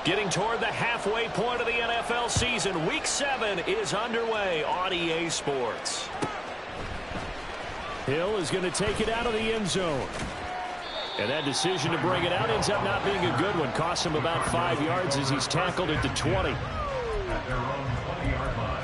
Getting toward the halfway point of the NFL season. Week 7 is underway on EA Sports. Hill is going to take it out of the end zone. And that decision to bring it out ends up not being a good one. Costs him about 5 yards as he's tackled at the 20. At their own 20-yard line.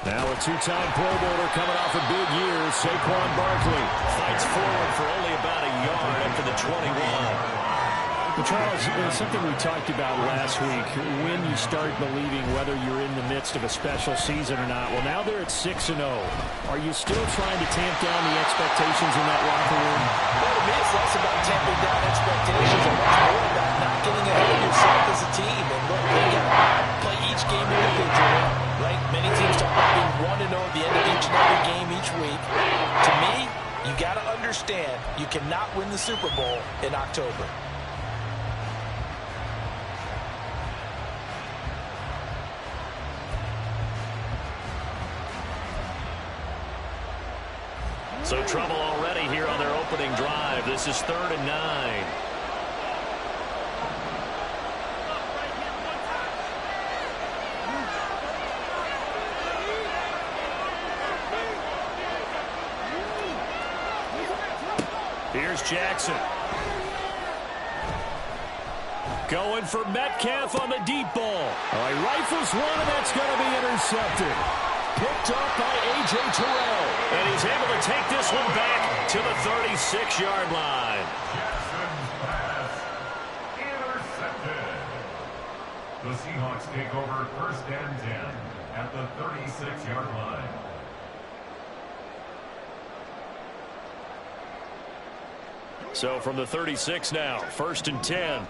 Now a two-time Pro Bowler coming off a big year, Saquon Barkley fights forward for only about a yard up to the 21. Well, Charles, something we talked about last week, when you start believing whether you're in the midst of a special season or not. Well, now they're at 6-0. Are you still trying to tamp down the expectations in that locker room? Well, to me, it's less about tamping down expectations and much more about not getting ahead of yourself as a team. And look, you got to play each game individually, right? Many teams talk about being 1-0 at the end of each and every game each week. To me, you got to understand you cannot win the Super Bowl in October. So trouble already here on their opening drive. This is 3rd and 9. Here's Jackson. Going for Metcalf on the deep ball. He rifles one, and that's going to be intercepted. Picked up by A.J. Terrell. And he's able to take this one back to the 36-yard line. Jackson's pass intercepted. The Seahawks take over 1st and 10 at the 36-yard line. So from the 36 now, 1st and 10.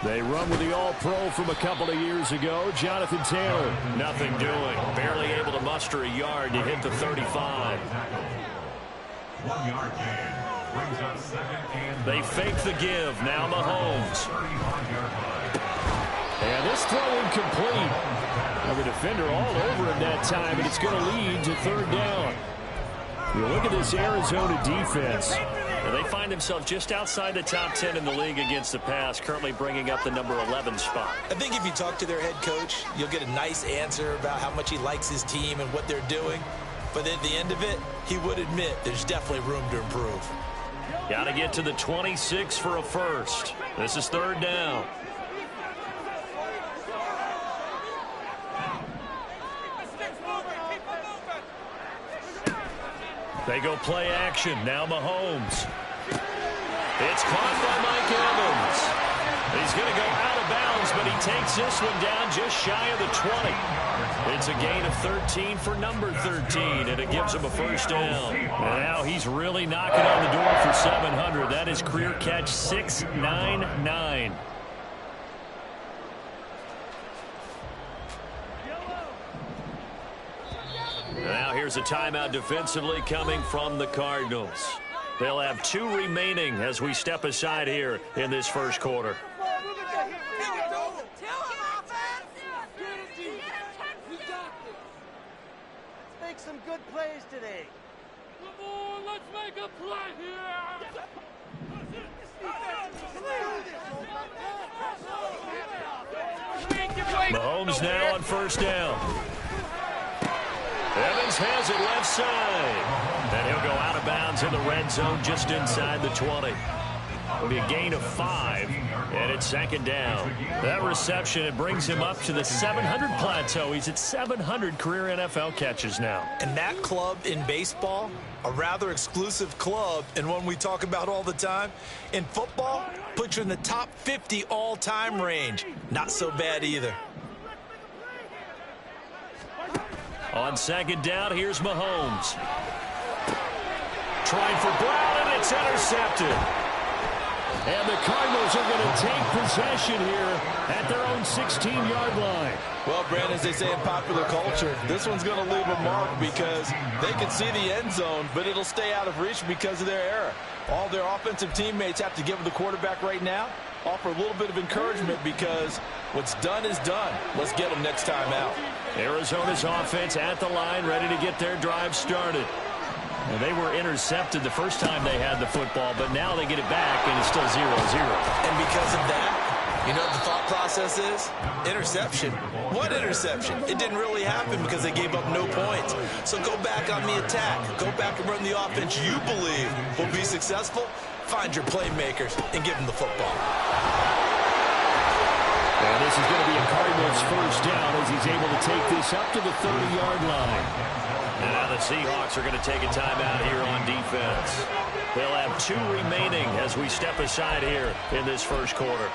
They run with the All-Pro from a couple of years ago, Jonathan Taylor. Nothing doing. Barely able to muster a yard to hit the 35. 1 yard gain brings up 2nd and They fake the give. Now Mahomes. 35-yard line. And this throw incomplete. Now the defender all over him that time, and it's going to lead to 3rd down. You look at this Arizona defense. And they find themselves just outside the top 10 in the league against the pass, currently bringing up the number 11 spot. I think if you talk to their head coach, you'll get a nice answer about how much he likes his team and what they're doing. But at the end of it, he would admit there's definitely room to improve. Got to get to the 26 for a first. This is 3rd down. They go play action. Now Mahomes. It's caught by Mike Evans. He's going to go out of bounds, but he takes this one down just shy of the 20. It's a gain of 13 for number 13, and it gives him a 1st down. And now he's really knocking on the door for 700. That is career catch 699. Now here's a timeout defensively coming from the Cardinals. They'll have 2 remaining as we step aside here in this 1st quarter. Let's make some good plays today. Come on, let's make a play here. Mahomes now on 1st down. Evans has it left side. And he'll go out of bounds in the red zone just inside the 20. It'll be a gain of 5, and it's second down. That reception, it brings him up to the 700 plateau. He's at 700 career NFL catches now. And that club in baseball, a rather exclusive club, and one we talk about all the time. In football, puts you in the top 50 all-time range. Not so bad either. On second down, here's Mahomes. Trying for Brown, and it's intercepted. And the Cardinals are going to take possession here at their own 16-yard line. Well, Brandon, as they say in popular culture, this one's going to leave a mark because they can see the end zone, but it'll stay out of reach because of their error. All their offensive teammates have to give the quarterback right now, offer a little bit of encouragement because what's done is done. Let's get them next time out. Arizona's offense at the line, ready to get their drive started. And they were intercepted the first time they had the football, but now they get it back, and it's still 0-0. And because of that, you know what the thought process is? Interception. What interception? It didn't really happen because they gave up no points. So go back on the attack. Go back and run the offense you believe will be successful. Find your playmakers and give them the football. And this is going to be a Cardinals first down as he's able to take this up to the 30-yard line. And now the Seahawks are going to take a timeout here on defense. They'll have 2 remaining as we step aside here in this first quarter.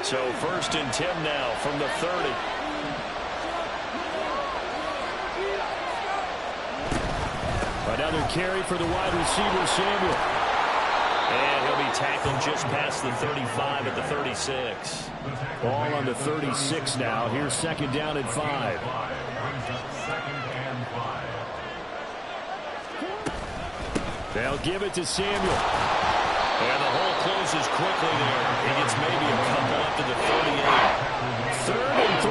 So first and 10 now from the 30. Another carry for the wide receiver, Samuel. And he'll be tackled just past the 35 at the 36. Ball on the 36 now. Here's second down and 5. They'll give it to Samuel. And the hole closes quickly there. He gets maybe a couple up to the 38. 3rd and 3.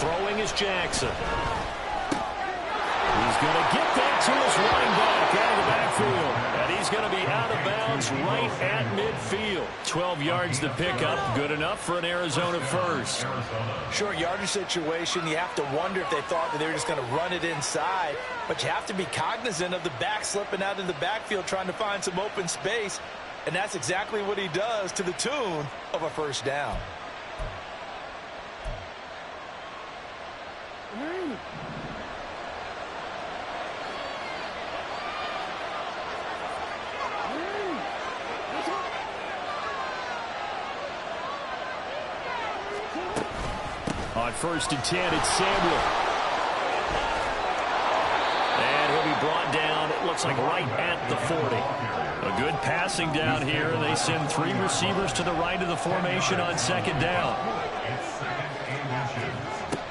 Throwing is Jackson. He's going to get that to his running back out of the backfield. And he's going to be out of bounds right at midfield. 12 yards to pick up. Good enough for an Arizona first. Short yardage situation, you have to wonder if they thought that they were just going to run it inside. But you have to be cognizant of the back slipping out in the backfield trying to find some open space. And that's exactly what he does to the tune of a first down. On first and 10, it's Samuel. And he'll be brought down, it looks like right at the 40. A good passing down here. They send 3 receivers to the right of the formation on second down.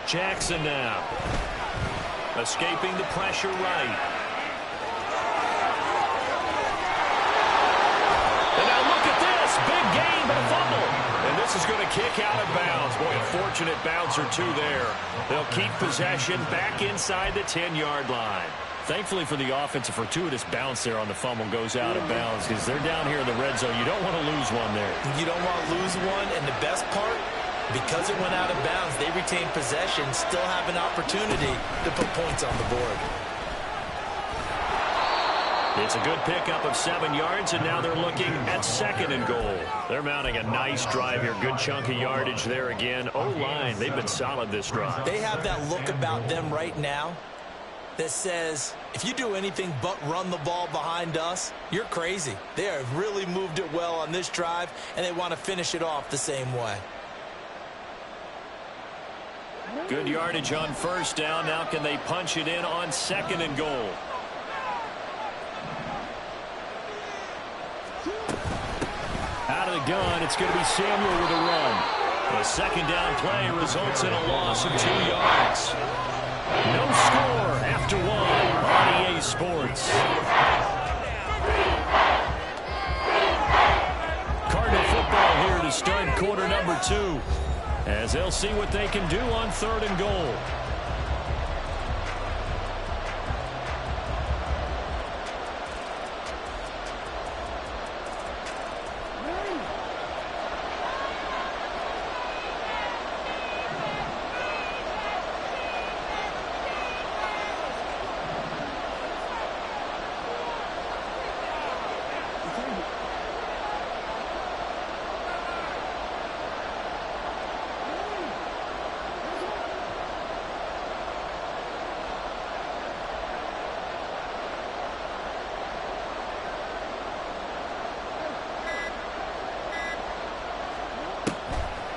Jackson now. Escaping the pressure right. And now look at this. Big gain, but a fumble. And this is going to kick out of bounds. Boy, a fortunate bounce or two there. They'll keep possession back inside the 10-yard line. Thankfully for the offense, a fortuitous bounce there on the fumble goes out of bounds because they're down here in the red zone. You don't want to lose one there. You don't want to lose one, and the best part, because it went out of bounds, they retain possession, still have an opportunity to put points on the board. It's a good pickup of 7 yards, and now they're looking at second and goal. They're mounting a nice drive here. Good chunk of yardage there again. O-line, they've been solid this drive. They have that look about them right now that says, if you do anything but run the ball behind us, you're crazy. They have really moved it well on this drive, and they want to finish it off the same way. Good yardage on first down. Now can they punch it in on second and goal? Out of the gun, it's going to be Samuel with a run. The second down play results in a loss of 2 yards. No score after 1 on EA Sports. Cardinal football here to start quarter number 2. As they'll see what they can do on third and goal.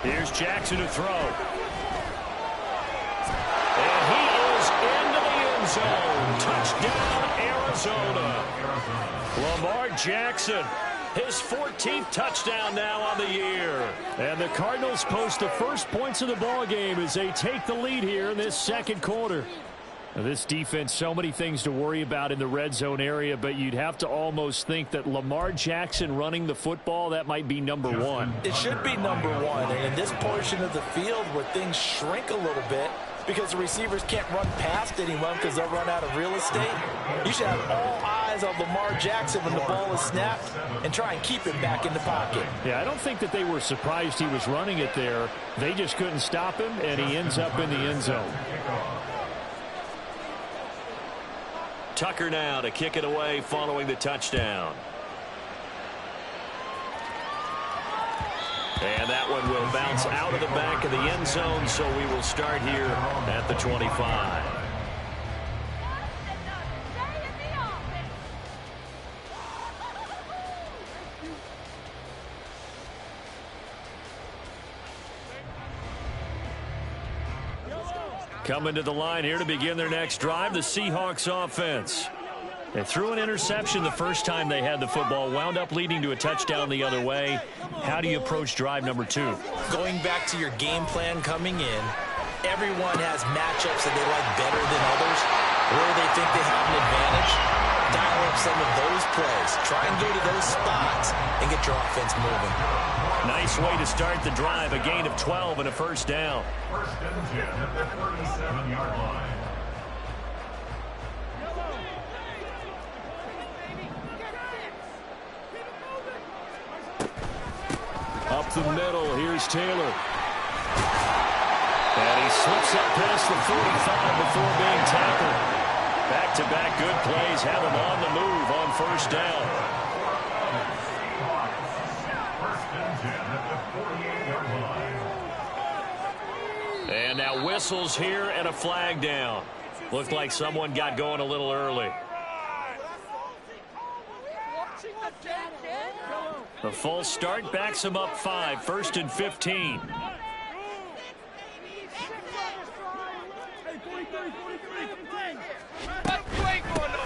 Here's Jackson to throw. And he is into the end zone. Touchdown, Arizona. Lamar Jackson, his 14th touchdown now on the year. And the Cardinals post the first points of the ball game as they take the lead here in this second quarter. Now, this defense, so many things to worry about in the red zone area, but you'd have to almost think that Lamar Jackson running the football, that might be number one. It should be number one. And in this portion of the field where things shrink a little bit because the receivers can't run past anyone because they'll run out of real estate, you should have all eyes on Lamar Jackson when the ball is snapped and try and keep him back in the pocket. Yeah, I don't think that they were surprised he was running it there. They just couldn't stop him, and he ends up in the end zone. Tucker now to kick it away following the touchdown. And that one will bounce out of the back of the end zone, so we will start here at the 25. Coming to the line here to begin their next drive, the Seahawks offense. They threw an interception the first time they had the football, wound up leading to a touchdown the other way. How do you approach drive number 2? Going back to your game plan coming in, everyone has matchups that they like better than others, where they think they have an advantage. Dial up some of those plays. Try and go to those spots and get your offense moving. Nice way to start the drive, a gain of 12 and a first down. First and 10 at the 37-yard line. Up the middle, here's Taylor. And he slips up past the 45 before being tackled. Back-to-back good plays have him on the move on first down. First and 10 at the 48-yard line. And now whistles here and a flag down. Looked like someone got going a little early. The false start backs him up 5, first and 15.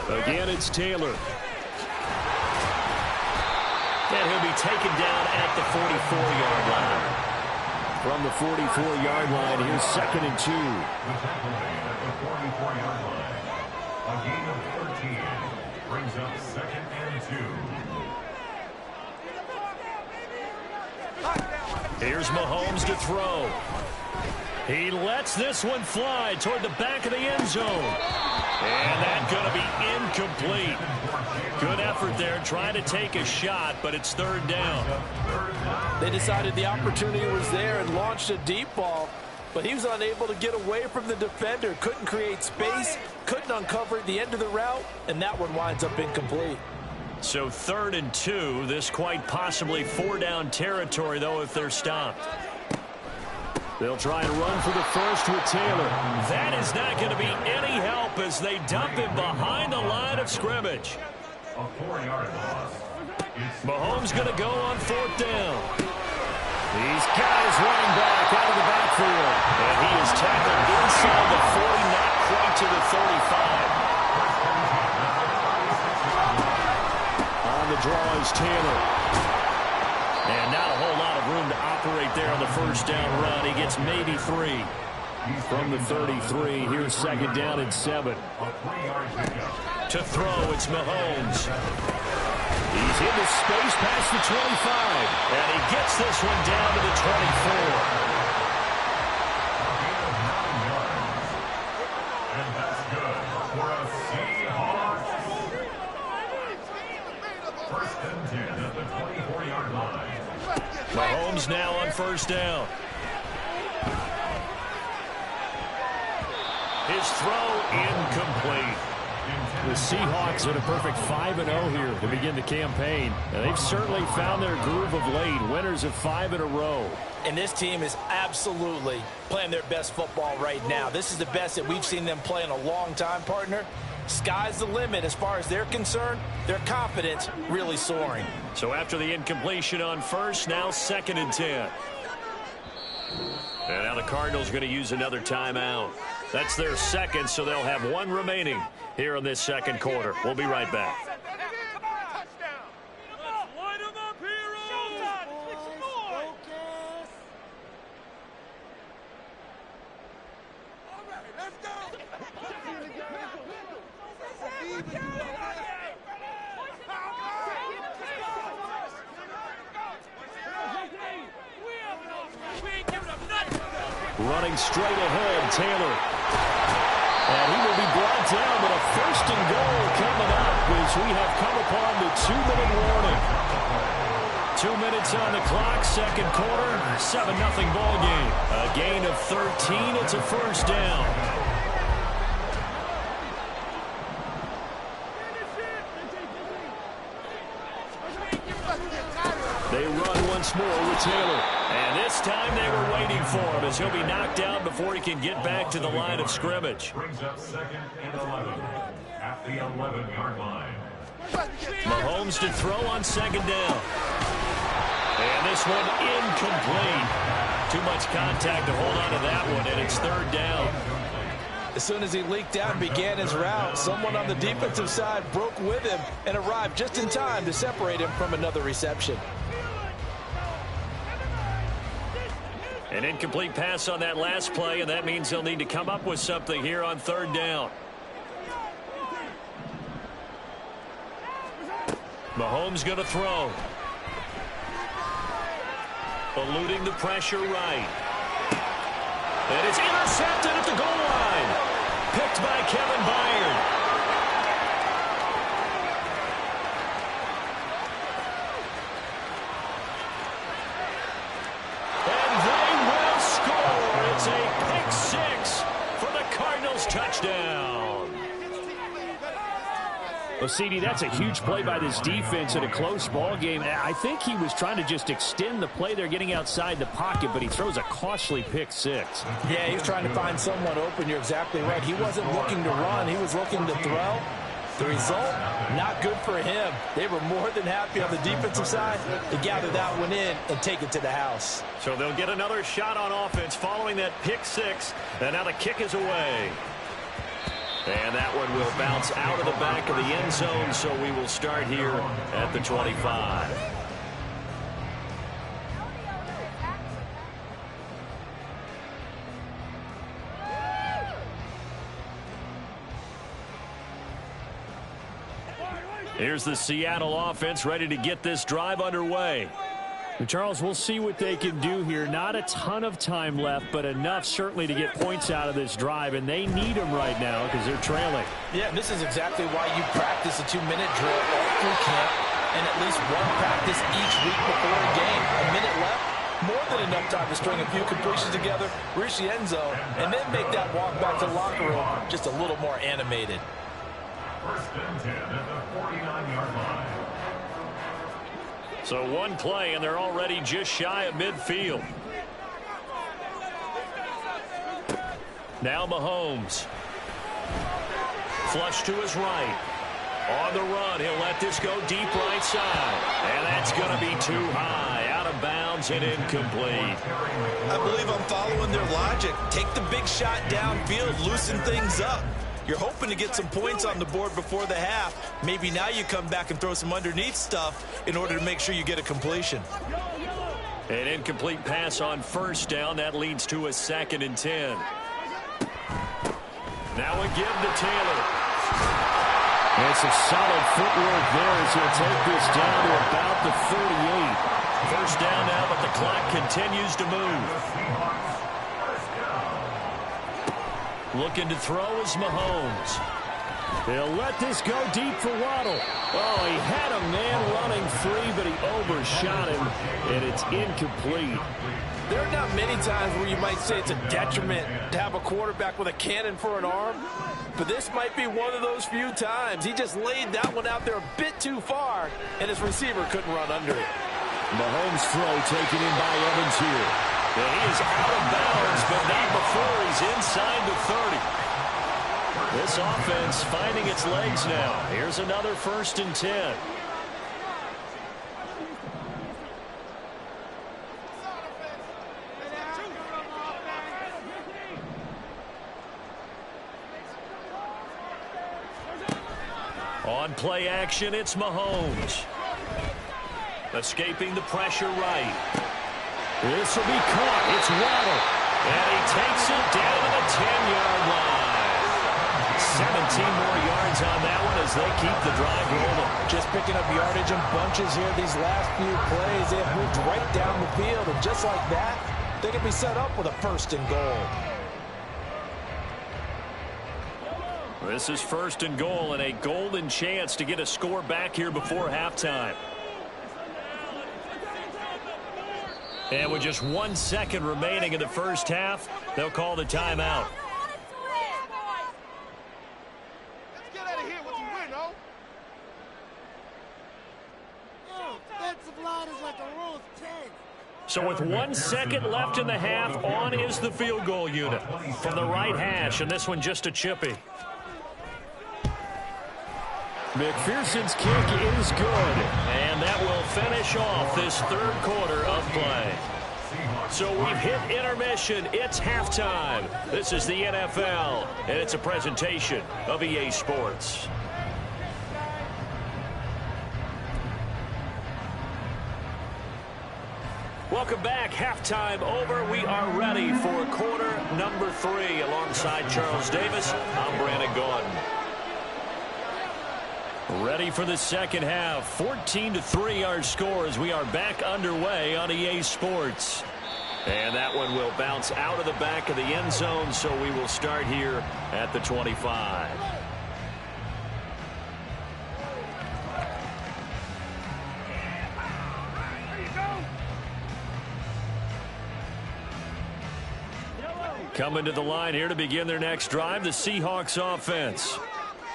Again, it's Taylor. And he'll be taken down at the 44-yard line. From the 44-yard line, here's second and 2. The tackle made at the 44-yard line. A gain of 13 brings up second and 2. Here's Mahomes to throw. He lets this one fly toward the back of the end zone. And that's going to be incomplete. Good effort there, trying to take a shot, but it's third down. They decided the opportunity was there and launched a deep ball, but he was unable to get away from the defender, couldn't create space, couldn't uncover the end of the route, and that one winds up incomplete. So 3rd and 2, this quite possibly 4-down territory, though, if they're stopped. They'll try and run for the first with Taylor. That is not going to be any help as they dump him behind the line of scrimmage. A 4-yard loss. Mahomes going to go on 4th down. He's got his running back out of the backfield. And he is tackled inside the 40, not quite to the 35. On the draw is Taylor. And not a whole lot of room to operate there on the first down run. He gets maybe 3. From the 33, here's second down and 7. A 3-yard pickup. To throw, it's Mahomes. He's into space past the 25. And he gets this one down to the 24. And that's good for a Seahawks. First and 10 at the 24-yard line. Mahomes now on first down. His throw incomplete. The Seahawks at a perfect 5-0 here to begin the campaign. And they've certainly found their groove of late. Winners of 5 in a row. And this team is absolutely playing their best football right now. This is the best that we've seen them play in a long time, partner. Sky's the limit as far as they're concerned. Their confidence really soaring. So after the incompletion on first, now 2nd and 10. And now the Cardinals going to use another timeout. That's their second, so they'll have one remaining here in this second quarter. We'll be right back. Running straight ahead, Taylor. And he will be brought down, but a first and goal coming up as we have come upon the 2-minute warning. 2 minutes on the clock, second quarter, 7-0 ball game. A gain of 13, it's a first down. They run once more with Taylor. And this time they were waiting for him as he'll be knocked down before he can get back to the line of scrimmage. Brings up second and 11 at the 11-yard line. Mahomes to throw on second down. And this one incomplete. Too much contact to hold on to that one, and it's third down. As soon as he leaked out and began his route, someone on the defensive side broke with him and arrived just in time to separate him from another reception. An incomplete pass on that last play, and that means they'll need to come up with something here on third down. Mahomes going to throw. Eluding the pressure right. And it's intercepted at the goal line. Picked by Kevin Byard. It's a pick six for the Cardinals touchdown. Well, CD, that's a huge play by this defense in a close ball game. I think he was trying to just extend the play. They're getting outside the pocket, but he throws a costly pick six. Yeah, he was trying to find someone open. You're exactly right. He wasn't looking to run. He was looking to throw. The result, not good for him. They were more than happy on the defensive side to gather that one in and take it to the house. So they'll get another shot on offense following that pick six. And now the kick is away. And that one will bounce out of the back of the end zone, so we will start here at the 25. Here's the Seattle offense ready to get this drive underway. Charles, we'll see what they can do here. Not a ton of time left, but enough certainly to get points out of this drive, and they need them right now because they're trailing. Yeah, this is exactly why you practice a 2-minute drill all through camp and at least one practice each week before a game. A minute left, more than enough time to string a few completions together, reach the end zone, and then make that walk back to the locker room just a little more animated. First and 10 at the 49-yard line. So one play, and they're already just shy of midfield. Now Mahomes. Flush to his right. On the run, he'll let this go deep right side. And that's going to be too high. Out of bounds and incomplete. I believe I'm following their logic. Take the big shot downfield, loosen things up. You're hoping to get some points on the board before the half. Maybe now you come back and throw some underneath stuff in order to make sure you get a completion. An incomplete pass on first down. That leads to a 2nd and 10. Now again to Taylor. And some solid footwork there as he'll take this down to about the 38. First down now, but the clock continues to move. Looking to throw is Mahomes. He'll let this go deep for Waddle. Oh, he had a man running free, but he overshot him, and it's incomplete. There are not many times where you might say it's a detriment to have a quarterback with a cannon for an arm, but this might be one of those few times. He just laid that one out there a bit too far, and his receiver couldn't run under it. Mahomes' throw taken in by Evans here. And he is out of bounds, but not before he's inside the 30. This offense finding its legs now. Here's another 1st and 10. On play action, it's Mahomes. Escaping the pressure right. This will be caught. It's Waddle. And he takes it down to the 10-yard line. 17 more yards on that one as they keep the drive rolling. Just picking up yardage in bunches here these last few plays. They have moved right down the field, and just like that, they can be set up with a 1st and goal. This is 1st and goal and a golden chance to get a score back here before halftime. And with just 1 second remaining in the first half, they'll call the timeout. Let's get out of here with some win, oh? Defensive line is like a row of 10. So with 1 second left in the half, on is the field goal unit from the right hash, and this one just a chippy. McPherson's kick is good. And that will finish off this 3rd quarter of play. So we've hit intermission. It's halftime. This is the NFL, and it's a presentation of EA Sports. Welcome back. Halftime over. We are ready for quarter number 3. Alongside Charles Davis, I'm Brandon Gordon. Ready for the second half. 14-3 our score as we are back underway on EA Sports. And that one will bounce out of the back of the end zone, so we will start here at the 25. Coming to the line here to begin their next drive, the Seahawks offense.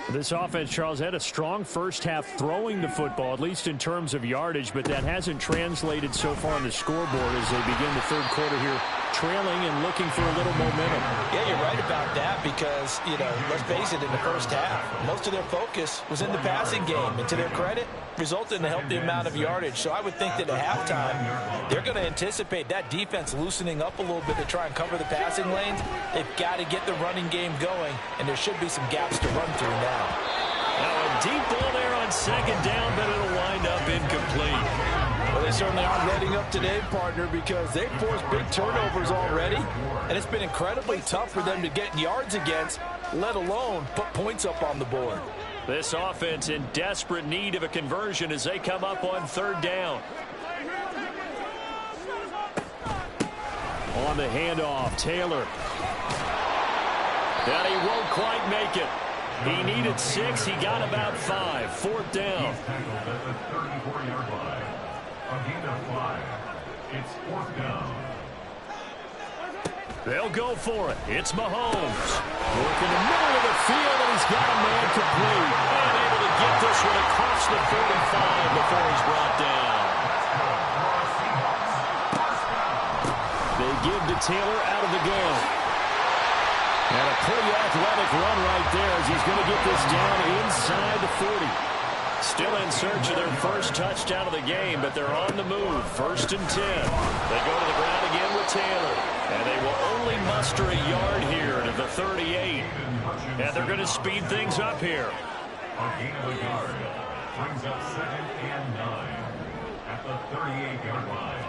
This offense, Charles, had a strong first half throwing the football, at least in terms of yardage, but that hasn't translated so far on the scoreboard as they begin the 3rd quarter here, trailing and looking for a little momentum. Yeah, you're right about that because, let's face it, in the first half, most of their focus was in the passing game. And to their credit, resulted in a healthy amount of yardage. So I would think that at halftime, they're going to anticipate that defense loosening up a little bit to try and cover the passing lanes. They've got to get the running game going, and there should be some gaps to run through now. Now a deep ball there on 2nd down, but it'll wind up incomplete. Well, they certainly aren't letting up today, partner, because they've forced big turnovers already, and it's been incredibly tough for them to get yards against, let alone put points up on the board. This offense in desperate need of a conversion as they come up on 3rd down. On the handoff, Taylor. And he won't quite make it. He needed 6. He got about 5. 4th down. At the 34-yard line. A gain of 5. It's 4th down. They'll go for it. It's Mahomes. Working the middle of the field, and he's got a man complete. And able to get this one across the 45 before he's brought down. They give to Taylor out of the gun. And a pretty athletic run right there as he's going to get this down inside the 40. Still in search of their first touchdown of the game, but they're on the move. 1st and 10. They go to the ground again with Taylor. And they will only muster a yard here to the 38. And they're going to speed things up here. A gain of a yard. Brings up 2nd and 9. At the 38-yard line.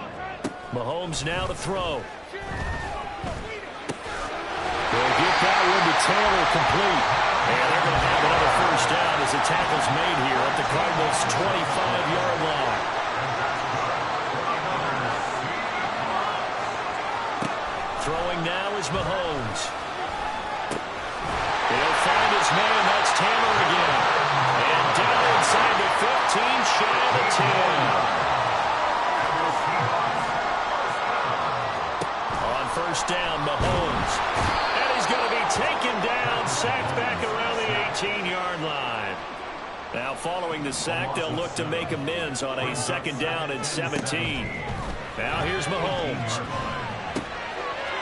Mahomes now to throw. They'll get that one to Taylor complete. And they're going to have another first down as the tackle's made here at the Cardinals' 25-yard line. Throwing now is Mahomes. He'll find his man. That's Taylor again. And down inside the 15, shy of the 10. On 1st down, Mahomes. And he's going to be taken down, sacked back around the 18-yard line. Now following the sack, they'll look to make amends on a 2nd down and 17. Now here's Mahomes.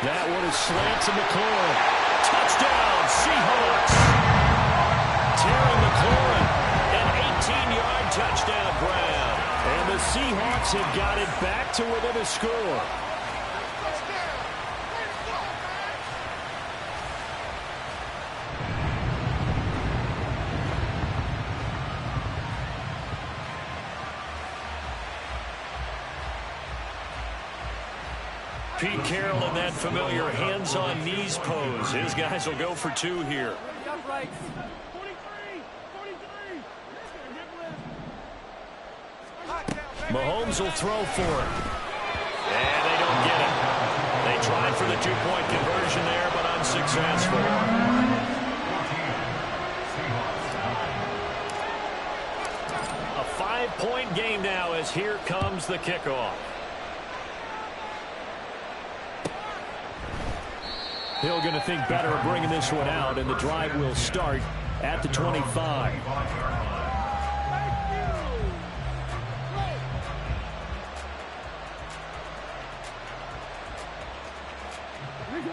That one is slant to McLaurin. Touchdown, Seahawks. Terry McLaurin, an 18-yard touchdown grab. And the Seahawks have got it back to within a score. Pete Carroll in that familiar hands-on knees pose. His guys will go for 2 here. Mahomes will throw for it. And they don't get it. They tried for the 2-point conversion there, but unsuccessful. A 5-point game now as here comes the kickoff. Hill going to think better of bringing this one out, and the drive will start at the 25.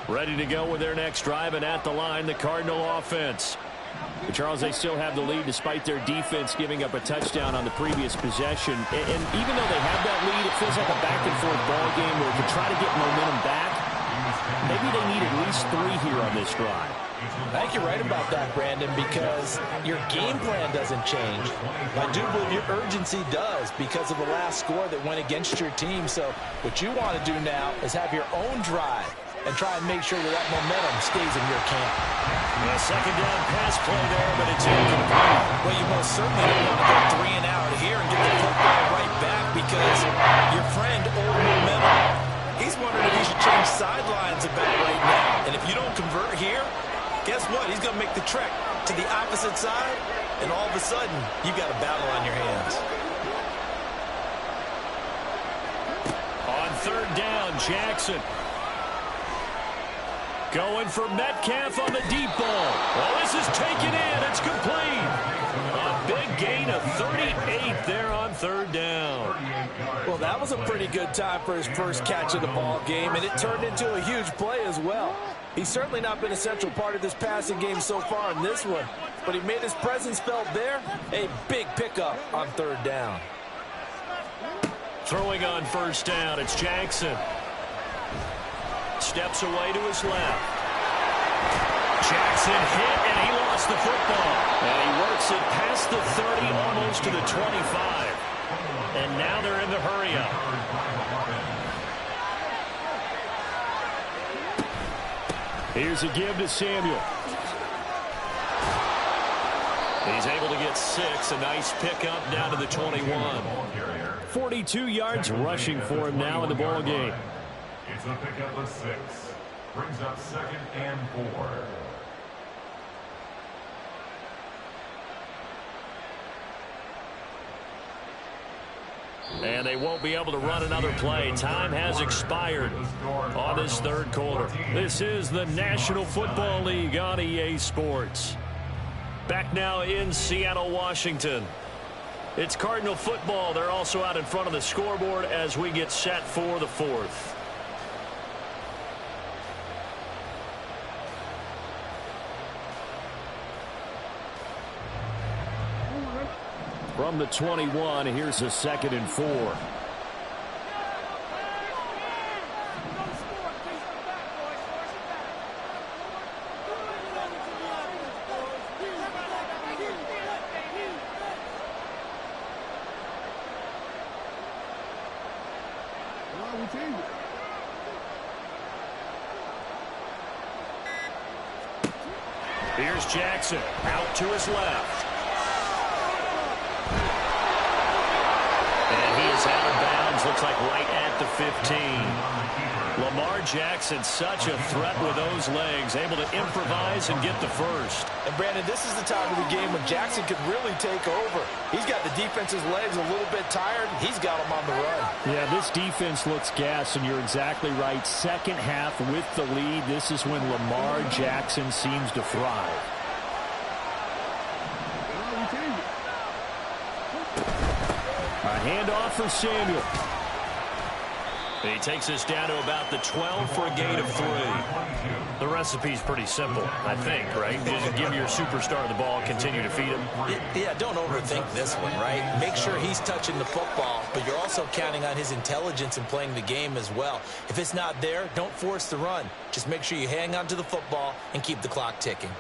Ready to go with their next drive, and at the line, the Cardinal offense. But Charles, they still have the lead despite their defense giving up a touchdown on the previous possession. And even though they have that lead, it feels like a back-and-forth ball game where to try to get momentum back, maybe they need at least 3 here on this drive. I think you're right about that, Brandon, because your game plan doesn't change. I do believe your urgency does because of the last score that went against your team. So what you want to do now is have your own drive and try and make sure that momentum stays in your camp. A second down pass play there, but it's incomplete. Well, you most certainly don't want to go 3 and out here and get the football right back because your friend, Old Momentum, he's wondering if he should change sidelines about right now. And if you don't convert here, guess what? He's going to make the trek to the opposite side, and all of a sudden, you've got a battle on your hands. On 3rd down, Jackson. Going for Metcalf on the deep ball. Well, this is taken in. It's complete. A big gain of 38 there on 3rd down. Well, that was a pretty good time for his first catch of the ball game, and it turned into a huge play as well. He's certainly not been a central part of this passing game so far in this one, but he made his presence felt there. A big pickup on 3rd down. Throwing on 1st down, it's Jackson. Steps away to his left. Jackson hit, and he lost the football. And he works it past the 30, almost to the 25. And now they're in the hurry-up. Here's a give to Samuel. He's able to get 6. A nice pickup down to the 21. 42 yards rushing for him now in the ball game. It's a pickup of 6. Brings up 2nd and 4. And they won't be able to run another play. Time has expired on this 3rd quarter. This is the National Football League on EA Sports. Back now in Seattle, Washington. It's Cardinal football. They're also out in front of the scoreboard as we get set for the 4th. From the 21, here's a 2nd and 4. Here's Jackson out to his left. And he is out of bounds, looks like right at the 15. Lamar Jackson, such a threat with those legs, able to improvise and get the first. And Brandon, this is the time of the game when Jackson could really take over. He's got the defense's legs a little bit tired. He's got them on the run. Yeah, this defense looks gassed, and you're exactly right. Second half with the lead, this is when Lamar Jackson seems to thrive. A handoff for Samuel. He takes us down to about the 12 for a gain of 3. The recipe's pretty simple, I think, right? Just give your superstar the ball, continue to feed him. Yeah, don't overthink this one, right? Make sure he's touching the football, but you're also counting on his intelligence in playing the game as well. If it's not there, don't force the run. Just make sure you hang on to the football and keep the clock ticking.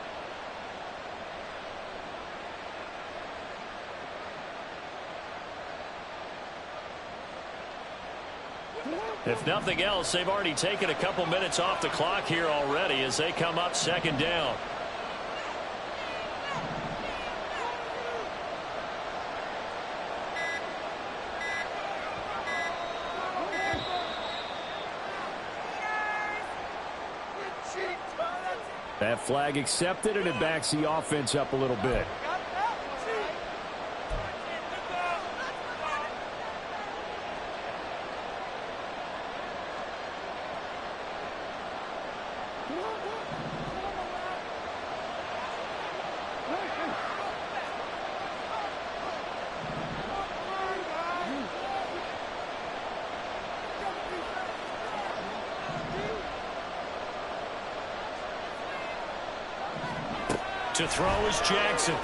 If nothing else, they've already taken a couple minutes off the clock here already as they come up second down. That flag accepted, and it backs the offense up a little bit. To throw is Jackson.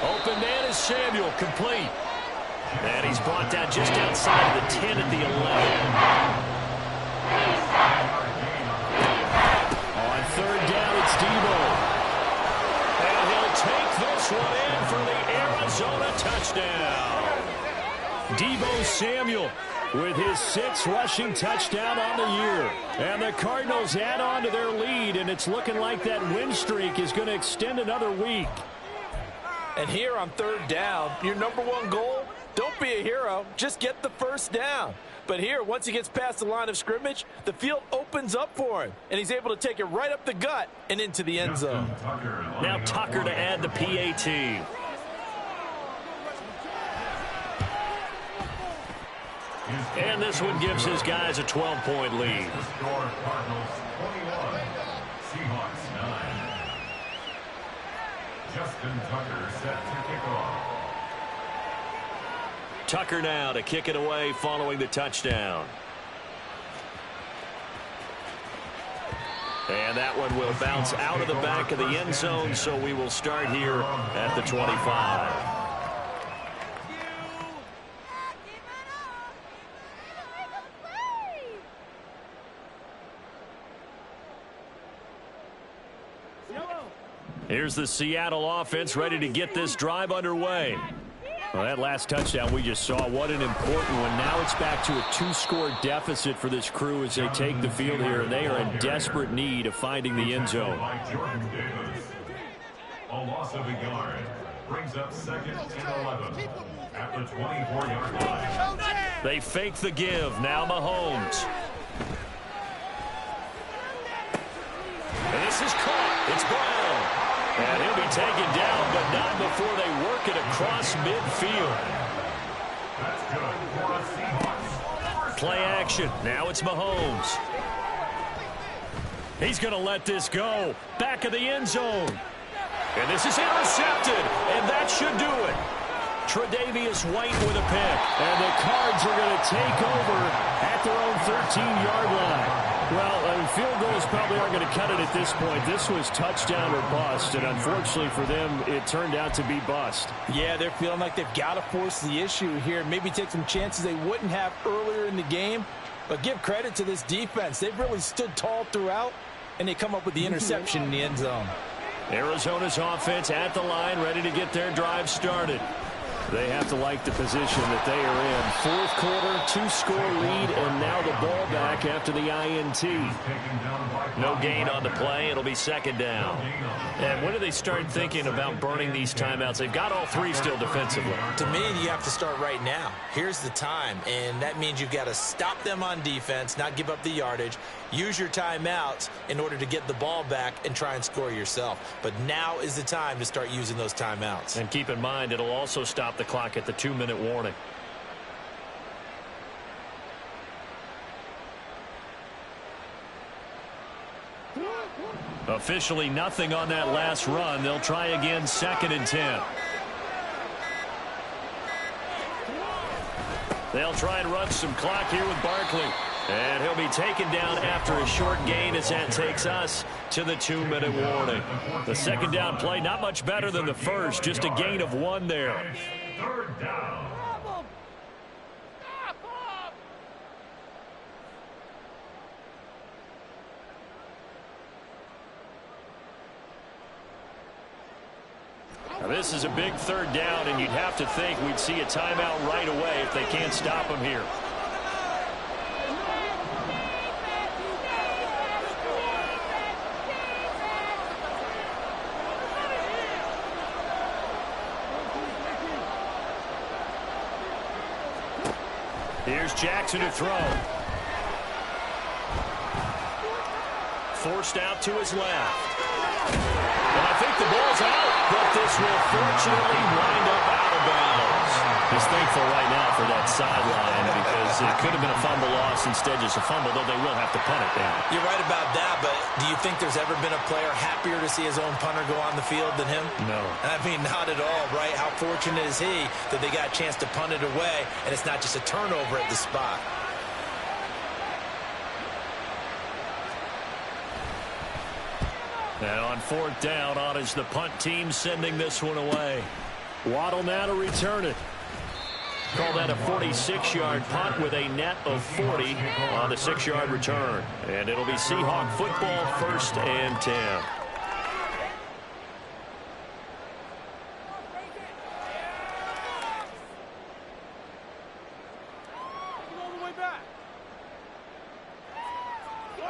Open man is Samuel, complete. And he's brought down just outside of the 10 at the 11. On third down, it's Debo. And he'll take this one in for the Arizona touchdown. Debo Samuel with his 6th rushing touchdown on the year. And the Cardinals add on to their lead, and it's looking like that win streak is going to extend another week. And here on third down, your #1 goal, don't be a hero, just get the first down. But here, once he gets past the line of scrimmage, the field opens up for him, and he's able to take it right up the gut and into the end zone. Now Tucker to add the PAT. And this one gives his guys a 12-point lead. The score, Cardinals 21, Seahawks 9. Justin Tucker set to kick off. Tucker now to kick it away following the touchdown. And that one will bounce out of the back of the end zone, so we will start here at the 25. Here's the Seattle offense ready to get this drive underway. Well, that last touchdown we just saw, what an important one. Now it's back to a 2-score deficit for this crew as they take the field here, and they are in desperate need of finding the end zone. A loss of a yard brings up 2nd and 11 at the 24-yard line. They fake the give. Now Mahomes. And this is caught. It's Brown. And he'll be taken down, but not before they work it across midfield. That's good for a Seahawks. Play action. Now it's Mahomes. He's going to let this go. Back of the end zone. And this is intercepted. And that should do it. Tre'Davious White with a pick. And the Cards are going to take over at their own 13-yard line. Well, field goals probably aren't going to cut it at this point. This was touchdown or bust, and unfortunately for them, it turned out to be bust. Yeah, they're feeling like they've got to force the issue here, maybe take some chances they wouldn't have earlier in the game. But give credit to this defense. They've really stood tall throughout, and they come up with the interception in the end zone. Arizona's offense at the line, ready to get their drive started. They have to like the position that they are in. 4th quarter, 2-score lead, and now the ball back after the INT. No gain on the play. It'll be 2nd down. And when do they start thinking about burning these timeouts? They've got all 3 still defensively. To me, you have to start right now. Here's the time, and that means you've got to stop them on defense, not give up the yardage, use your timeouts in order to get the ball back and try and score yourself. But now is the time to start using those timeouts. And keep in mind, it'll also stop the clock at the 2-minute warning. Officially nothing on that last run. They'll try again 2nd and 10. They'll try and run some clock here with Barkley. And he'll be taken down after a short gain as that takes us to the 2-minute warning. The 2nd down play, not much better than the first, just a gain of 1 there. 3rd down. Now this is a big 3rd down, and you'd have to think we'd see a timeout right away if they can't stop him here. Here's Jackson to throw. Forced out to his left. And I think the ball's out, but this will fortunately wind up out of bounds. He's thankful right now for that sideline because it could have been a fumble loss, instead just a fumble, though they will have to punt it down. You're right about that, but do you think there's ever been a player happier to see his own punter go on the field than him? No. I mean, not at all, right? How fortunate is he that they got a chance to punt it away, and it's not just a turnover at the spot. And on fourth down, on is the punt team sending this one away. Waddle now to return it. Call that a 46-yard punt with a net of 40 on the 6-yard return. And it'll be Seahawk football, 1st and 10.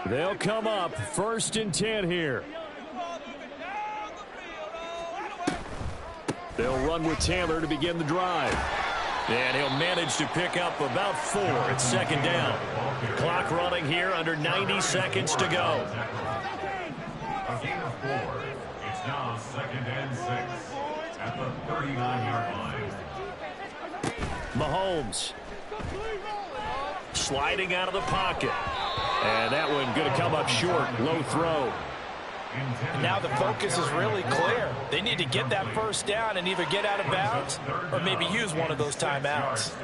They'll come up 1st and 10 here. They'll run with Taylor to begin the drive. And he'll manage to pick up about 4 at 2nd down. Clock running here, under 90 seconds to go. A gain of 4. It's now 2nd and 6 at the 39-yard line. Mahomes sliding out of the pocket. And that one going to come up short. Low throw. And now the focus is really clear. They need to get that first down and either get out of bounds or maybe use one of those timeouts.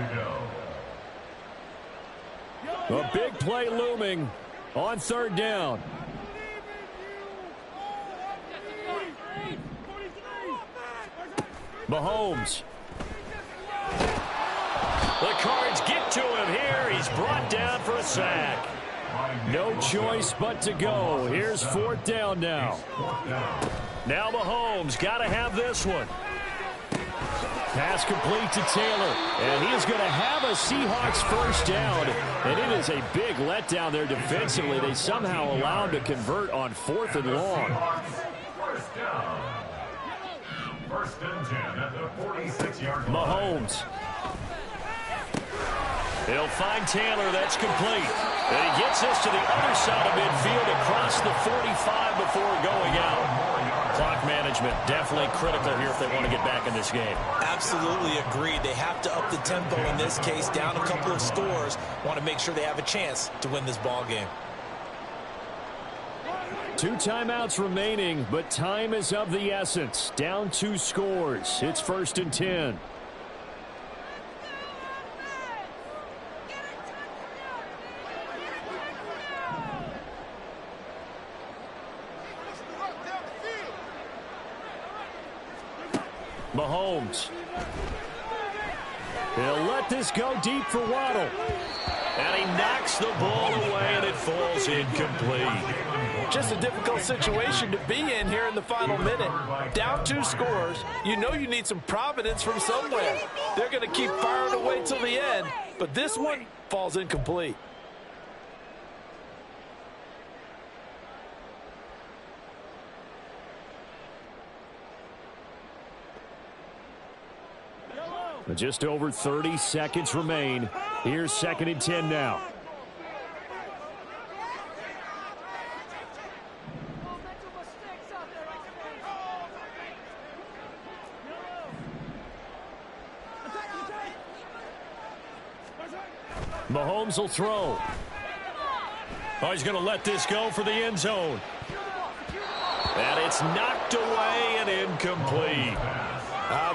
A big play looming on 3rd down. Mahomes. The Cards get to him here. He's brought down for a sack. No choice but to go. Here's 4th down now. Now Mahomes got to have this one. Pass complete to Taylor. And he is going to have a Seahawks 1st down. And it is a big letdown there defensively. They somehow allow him to convert on 4th and long. 1st down. 1st and 10 at the 46-yard line. Mahomes. He'll find Taylor. That's complete. And he gets this to the other side of midfield across the 45 before going out. Clock management definitely critical here if they want to get back in this game. Absolutely agreed. They have to up the tempo in this case, down a couple of scores. Want to make sure they have a chance to win this ball game. 2 timeouts remaining, but time is of the essence. Down 2 scores. It's 1st and 10. Mahomes. He'll let this go deep for Waddle. And he knocks the ball away, and it falls incomplete. Just a difficult situation to be in here in the final minute. Down 2 scores. You know you need some providence from somewhere. They're going to keep firing away till the end, but this one falls incomplete. Just over 30 seconds remain. Here's 2nd and 10 now. Mahomes will throw. Oh, he's going to let this go for the end zone. And it's knocked away and incomplete.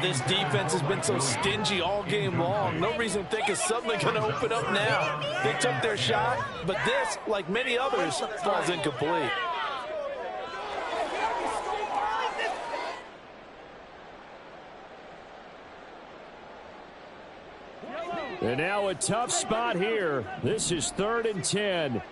This defense has been so stingy all game long. No reason to think it's suddenly going to open up now. They took their shot, but this, like many others, falls incomplete. And now a tough spot here. This is 3rd and 10.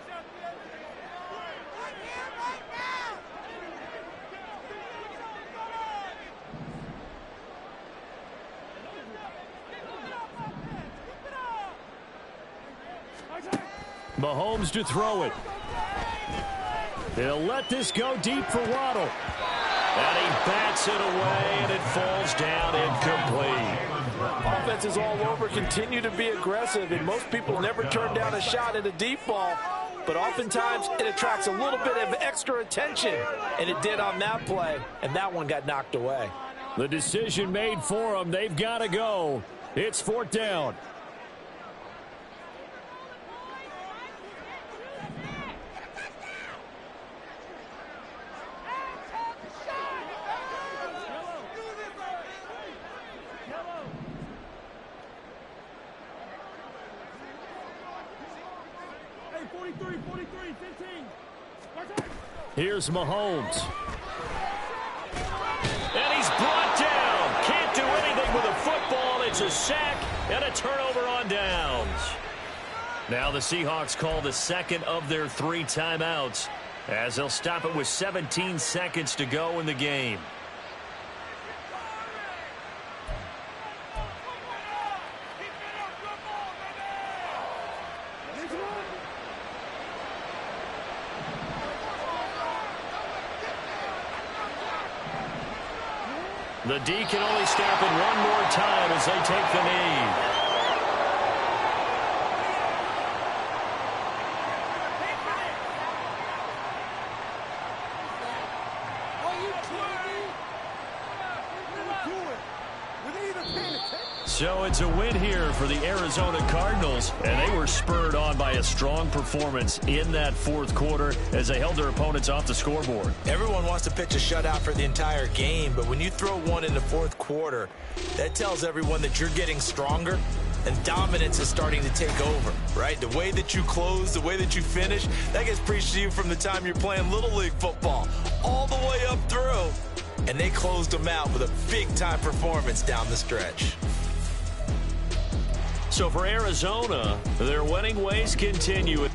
Mahomes to throw it. He'll let this go deep for Waddle. And he bats it away, and it falls down incomplete. Offense is all over, continue to be aggressive, and most people never turn down a shot at a deep ball. But oftentimes, it attracts a little bit of extra attention, and it did on that play, and that one got knocked away. The decision made for them. They've got to go. It's 4th down. Here's Mahomes. And he's brought down. Can't do anything with a football. It's a sack and a turnover on downs. Now the Seahawks call the second of their 3 timeouts as they'll stop it with 17 seconds to go in the game. The D can only stamp it one more time as they take the knee. So it's a win here for the Arizona Cardinals, and they were spurred on by a strong performance in that 4th quarter as they held their opponents off the scoreboard. Everyone wants to pitch a shutout for the entire game, but when you throw one in the 4th quarter, that tells everyone that you're getting stronger and dominance is starting to take over, right? The way that you close, the way that you finish, that gets preached to you from the time you're playing Little League football all the way up through, and they closed them out with a big-time performance down the stretch. So for Arizona, their winning ways continue.